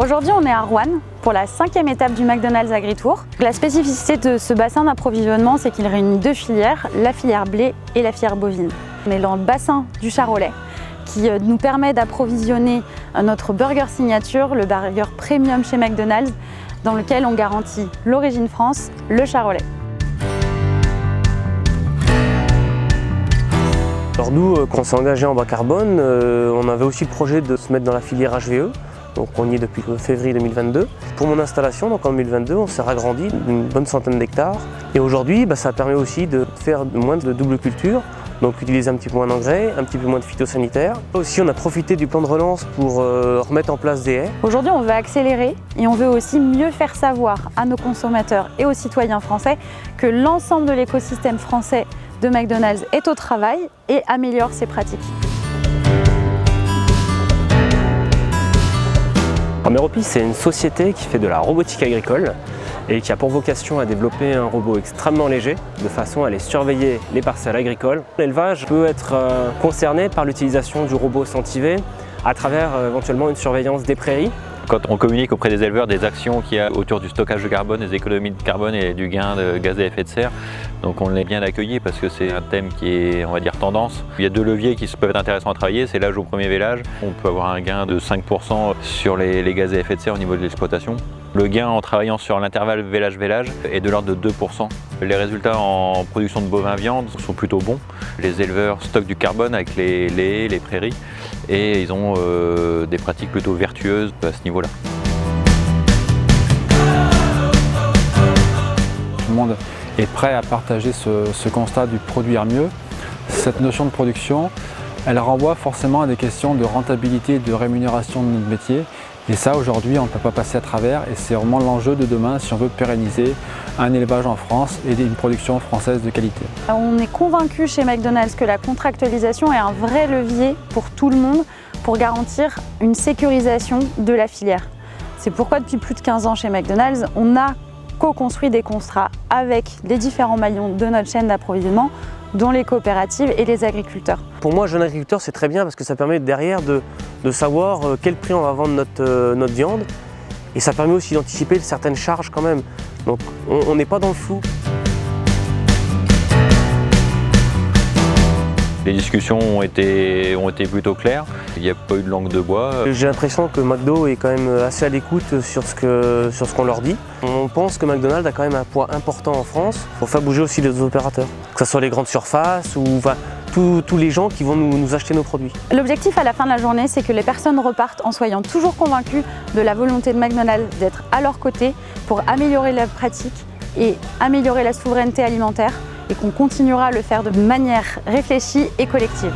Aujourd'hui, on est à Roanne pour la 5e étape du McDonald's AgriTour. La spécificité de ce bassin d'approvisionnement, c'est qu'il réunit deux filières, la filière blé et la filière bovine. On est dans le bassin du Charolais qui nous permet d'approvisionner notre burger signature, le burger premium chez McDonald's, dans lequel on garantit l'origine France, le Charolais. Alors nous, quand on s'est engagé en bas carbone, on avait aussi le projet de se mettre dans la filière HVE. Donc on y est depuis février 2022. Pour mon installation, donc en 2022, on s'est agrandi d'une bonne centaine d'hectares. Et aujourd'hui, ça permet aussi de faire moins de double culture, donc utiliser un petit peu moins d'engrais, un petit peu moins de phytosanitaires. Aussi, on a profité du plan de relance pour remettre en place des haies. Aujourd'hui, on veut accélérer et on veut aussi mieux faire savoir à nos consommateurs et aux citoyens français que l'ensemble de l'écosystème français de McDonald's est au travail et améliore ses pratiques. Meropis, c'est une société qui fait de la robotique agricole et qui a pour vocation à développer un robot extrêmement léger de façon à aller surveiller les parcelles agricoles. L'élevage peut être concerné par l'utilisation du robot sentivé à travers éventuellement une surveillance des prairies. Quand on communique auprès des éleveurs des actions qu'il y a autour du stockage de carbone, des économies de carbone et du gain de gaz à effet de serre, donc on est bien accueilli parce que c'est un thème qui est, on va dire, tendance. Il y a deux leviers qui peuvent être intéressants à travailler, c'est l'âge au premier vélage. On peut avoir un gain de 5% sur les gaz à effet de serre au niveau de l'exploitation. Le gain en travaillant sur l'intervalle vélage-vélage est de l'ordre de 2%. Les résultats en production de bovins viande sont plutôt bons. Les éleveurs stockent du carbone avec les haies, les prairies et ils ont des pratiques plutôt vertueuses à ce niveau-là. Tout le monde est prêt à partager ce constat du produire mieux. Cette notion de production, elle renvoie forcément à des questions de rentabilité et de rémunération de notre métier. Et ça, aujourd'hui, on ne peut pas passer à travers et c'est vraiment l'enjeu de demain si on veut pérenniser un élevage en France et une production française de qualité. On est convaincu chez McDonald's que la contractualisation est un vrai levier pour tout le monde pour garantir une sécurisation de la filière. C'est pourquoi depuis plus de 15 ans chez McDonald's, on a co-construit des contrats avec les différents maillons de notre chaîne d'approvisionnement, dont les coopératives et les agriculteurs. Pour moi, jeune agriculteur, c'est très bien parce que ça permet derrière de savoir quel prix on va vendre notre viande et ça permet aussi d'anticiper certaines charges quand même. Donc on n'est pas dans le flou. Les discussions ont été plutôt claires, il n'y a pas eu de langue de bois. J'ai l'impression que McDo est quand même assez à l'écoute sur ce qu'on leur dit. On pense que McDonald's a quand même un poids important en France pour faire bouger aussi les autres opérateurs, que ce soit les grandes surfaces ou tous les gens qui vont nous acheter nos produits. L'objectif à la fin de la journée, c'est que les personnes repartent en soyant toujours convaincues de la volonté de McDonald's d'être à leur côté pour améliorer la pratique et améliorer la souveraineté alimentaire et qu'on continuera à le faire de manière réfléchie et collective.